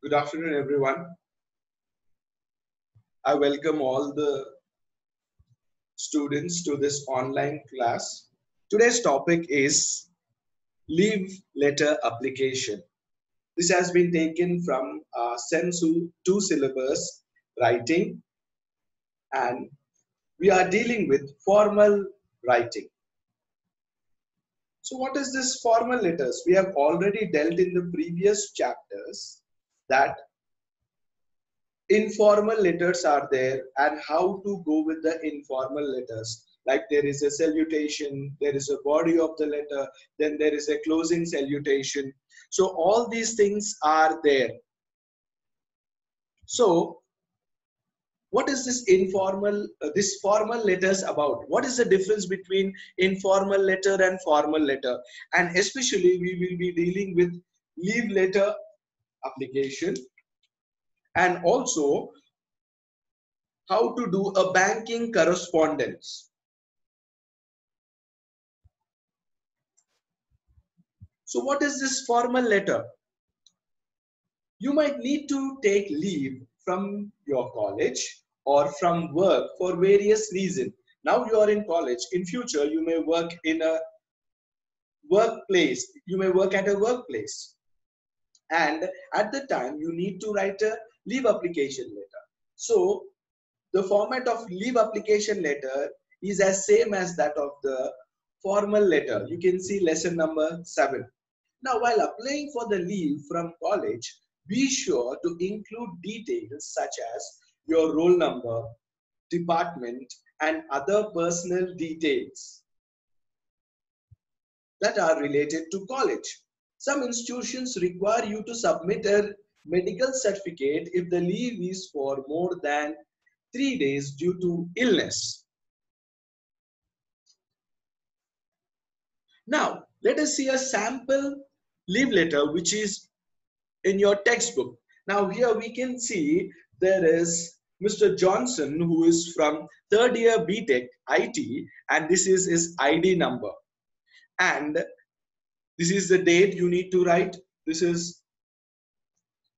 Good afternoon, everyone. I welcome all the students to this online class. Today's topic is leave letter application. This has been taken from Sensu 2 syllabus writing, and we are dealing with formal writing. So, what is this formal letters? We have already dealt in the previous chapters that informal letters are there and how to go with the informal letters, like there is a salutation, there is a body of the letter, then there is a closing salutation. So all these things are there. So what is this informal this formal letters about? What is the difference between informal letter and formal letter? And especially we will be dealing with leave letter application, and also how to do a banking correspondence. So what is this formal letter? You might need to take leave from your college or from work for various reasons. Now you are in college. In future, you may work in a workplace. You may work at a workplace. And at the time, you need to write a leave application letter. So the format of leave application letter is as same as that of the formal letter. You can see lesson number 7. Now, while applying for the leave from college, be sure to include details such as your roll number, department, and other personal details that are related to college. Some institutions require you to submit a medical certificate if the leave is for more than 3 days due to illness. Now, let us see a sample leave letter which is in your textbook. Now, here we can see there is Mr. Johnson, who is from third year BTech IT, and this is his ID number. And this is the date you need to write. This is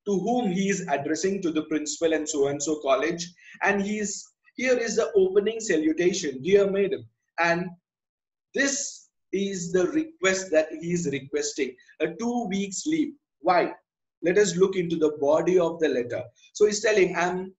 to whom he is addressing, to the principal and so college. And here is the opening salutation, dear madam. And this is the request that he is requesting, a 2 weeks leave. Why? Let us look into the body of the letter. So he's telling, I'm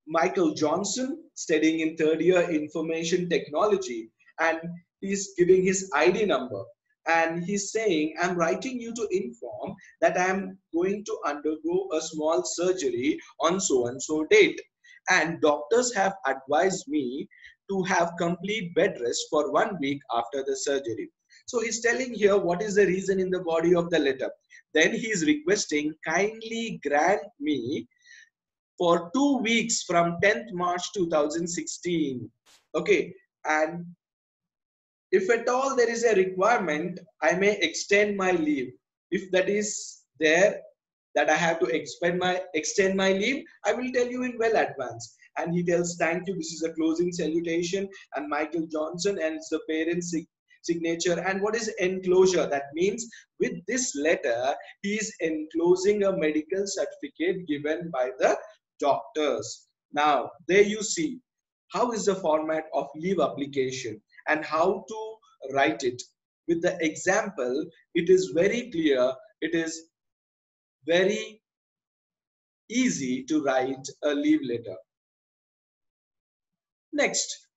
Michael Johnson, studying in third year information technology, and he's giving his ID number. And he's saying, I'm writing you to inform that I'm going to undergo a small surgery on so and so date. And doctors have advised me to have complete bed rest for 1 week after the surgery. So he's telling here what is the reason in the body of the letter. Then he's requesting, kindly grant me for 2 weeks from 10th March 2016. Okay, and if at all there is a requirement, I may extend my leave. If that is there, that I have to extend my leave, I will tell you in well advance. And he tells, thank you, this is a closing salutation, and Michael Johnson, and it's the parent's signature. And what is enclosure? That means with this letter, he is enclosing a medical certificate given by the doctors. Now, there you see how is the format of leave application and how to write it. With the example, it is very clear, it is very easy to write a leave letter. Next,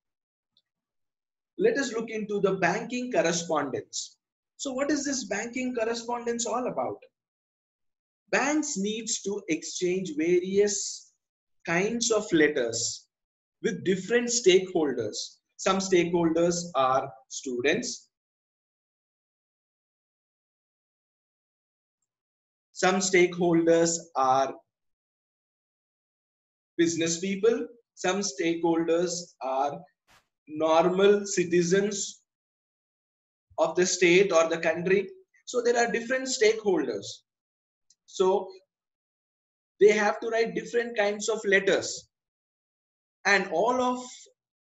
let us look into the banking correspondence. So what is this banking correspondence all about? Banks needs to exchange various kinds of letters with different stakeholders. Some stakeholders are students, some stakeholders are business people, some stakeholders are normal citizens of the state or the country. So there are different stakeholders. So they have to write different kinds of letters. And all of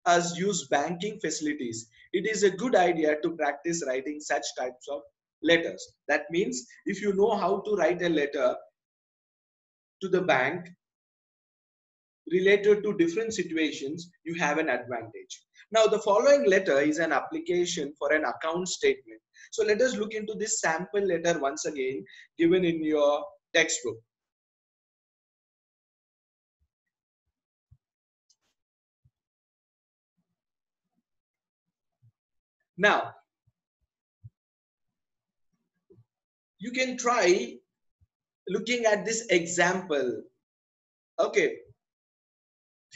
us use banking facilities. It is a good idea to practice writing such types of letters. That means if you know how to write a letter to the bank related to different situations, you have an advantage. Now, the following letter is an application for an account statement. So let us look into this sample letter once again given in your textbook. Now, you can try looking at this example. Okay,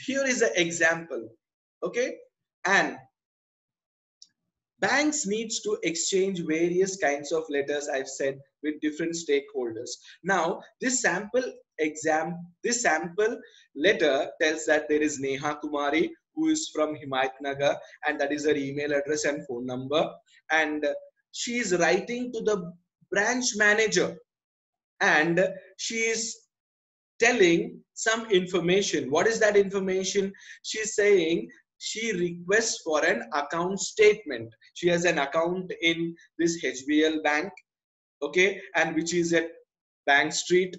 here is an example. Okay, and banks needs to exchange various kinds of letters, I've said, with different stakeholders. Now, this sample letter tells that there is Neha Kumari who is from Himayatnagar, and that is her email address and phone number. And she is writing to the branch manager, and she is telling some information. What is that information? She's saying she requests for an account statement. She has an account in this HBL bank, okay, and which is at Bank Street,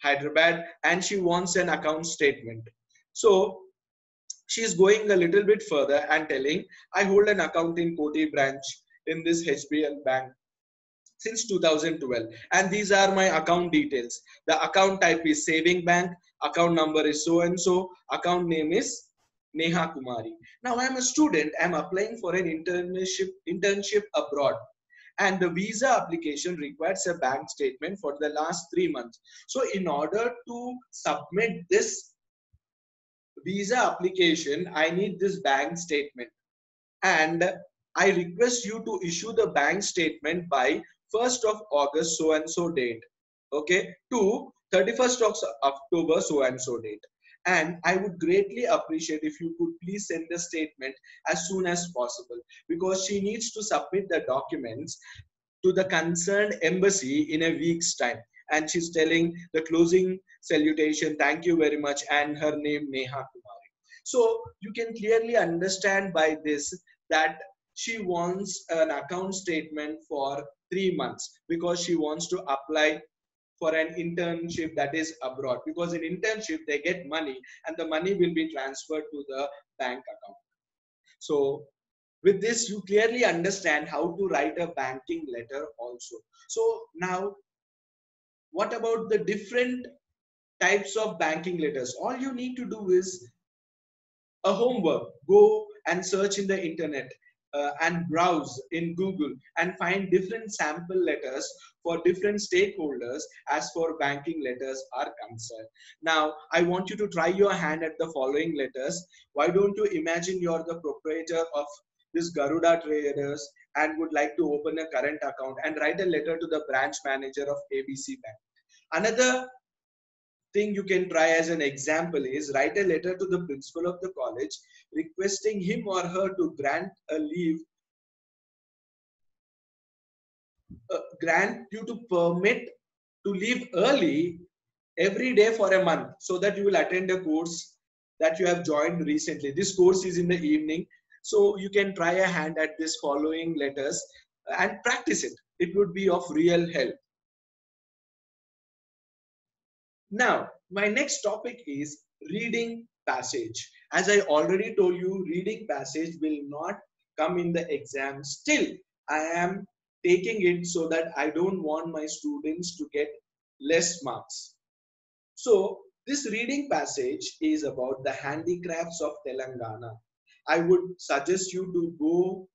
Hyderabad, and she wants an account statement. So she's going a little bit further and telling, I hold an account in Koti branch in this HBL bank since 2012, and these are my account details. The account type is saving bank, account number is so and so, account name is Neha Kumari. Now I'm a student, I'm applying for an internship abroad, and the visa application requires a bank statement for the last 3 months. So in order to submit this visa application, I need this bank statement, and I request you to issue the bank statement by 1st of August so and so date, okay, to 31st of October so and so date. And I would greatly appreciate if you could please send the statement as soon as possible, because she needs to submit the documents to the concerned embassy in a week's time. And she's telling the closing salutation, thank you very much, and her name Neha Kumari. So you can clearly understand by this that she wants an account statement for 3 months because she wants to apply for an internship that is abroad, because in internship they get money and the money will be transferred to the bank account. So with this you clearly understand how to write a banking letter also. So now what about the different types of banking letters? All you need to do is a homework. Go and search in the internet and browse in Google and find different sample letters for different stakeholders as for banking letters are concerned. Now, I want you to try your hand at the following letters. Why don't you imagine you're the proprietor of this Garuda Traders and would like to open a current account and write a letter to the branch manager of ABC Bank. Another thing you can try as an example is write a letter to the principal of the college requesting him or her to grant you to permit to leave early every day for a month so that you will attend a course that you have joined recently. This course is in the evening, so you can try a hand at this following letters and practice it. It would be of real help. Now, my next topic is reading passage. As I already told you, reading passage will not come in the exam. Still, I am taking it so that I don't want my students to get less marks. So, this reading passage is about the handicrafts of Telangana. I would suggest you to go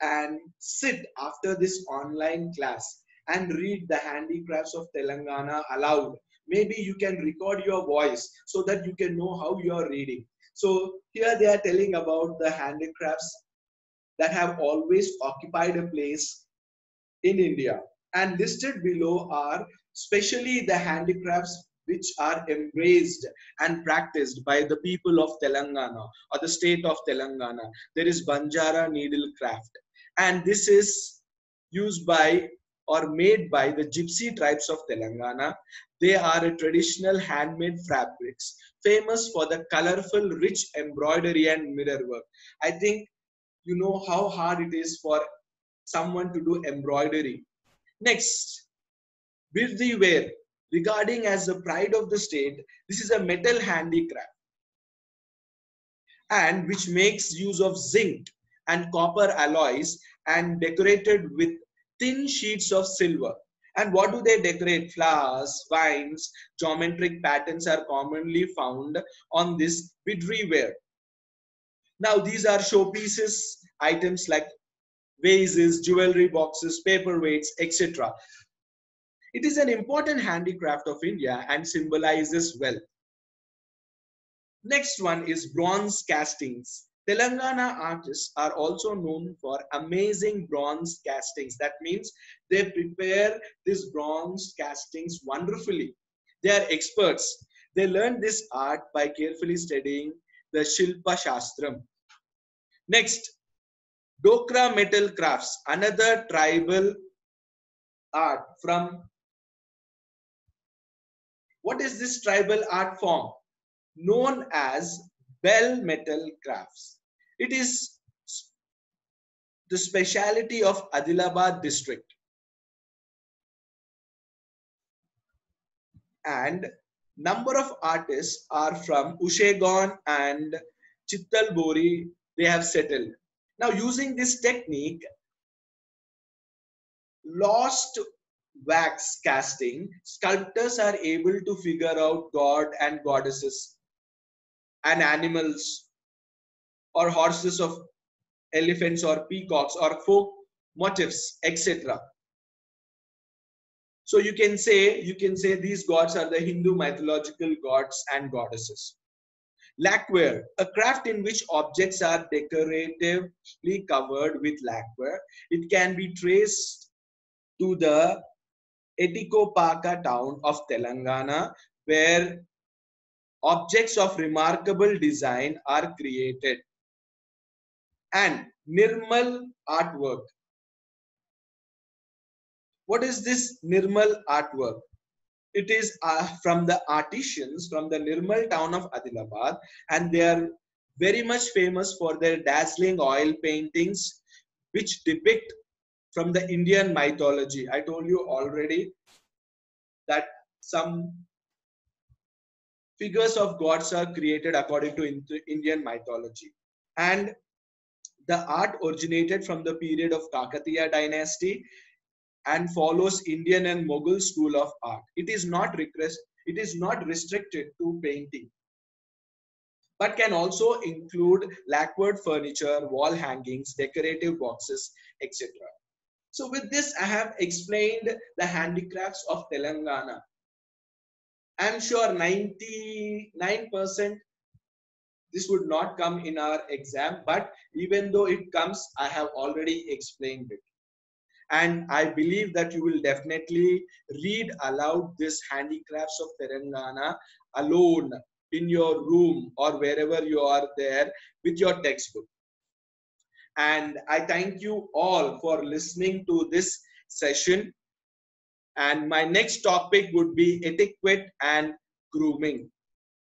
and sit after this online class and read the handicrafts of Telangana aloud. Maybe you can record your voice so that you can know how you are reading. So here they are telling about the handicrafts that have always occupied a place in India. And listed below are especially the handicrafts which are embraced and practiced by the people of Telangana or the state of Telangana. There is Banjara needle craft, and this is used by or made by the Gypsy tribes of Telangana. They are a traditional handmade fabrics famous for the colorful, rich embroidery and mirror work. I think you know how hard it is for someone to do embroidery. Next, Birdiware, regarding as the pride of the state, this is a metal handicraft and which makes use of zinc and copper alloys and decorated with thin sheets of silver. And what do they decorate? Flowers, vines, geometric patterns are commonly found on this Birdiware. Now these are showpieces, items like vases, jewelry boxes, paperweights, etc. It is an important handicraft of India and symbolizes wealth. Next one is bronze castings. Telangana artists are also known for amazing bronze castings. That means they prepare these bronze castings wonderfully. They are experts. They learn this art by carefully studying the Shilpa Shastram. Next, Dokra metal crafts, another tribal art from, what is this tribal art form? Known as bell metal crafts. It is the speciality of Adilabad district. And number of artists are from Ushegon and Chittalbori, they have settled. Now using this technique, lost wax casting, sculptors are able to figure out god and goddesses and animals or horses of elephants or peacocks or folk motifs, etc. So you can say these gods are the Hindu mythological gods and goddesses. Lacquer, a craft in which objects are decoratively covered with lacquer. It can be traced to the Etikopaka town of Telangana, where objects of remarkable design are created. And Nirmal artwork. What is this Nirmal artwork? It is from the artisans from the Nirmal town of Adilabad, and they are very much famous for their dazzling oil paintings which depict from the Indian mythology. I told you already that some figures of gods are created according to Indian mythology. And the art originated from the period of Kakatiya dynasty and follows Indian and Mughal school of art. It is not restricted to painting, but can also include lacquered furniture, wall hangings, decorative boxes, etc. So with this, I have explained the handicrafts of Telangana. I'm sure 99% this would not come in our exam, but even though it comes, I have already explained it. And I believe that you will definitely read aloud this handicrafts of Telangana alone in your room or wherever you are there with your textbook. And I thank you all for listening to this session. And my next topic would be etiquette and grooming.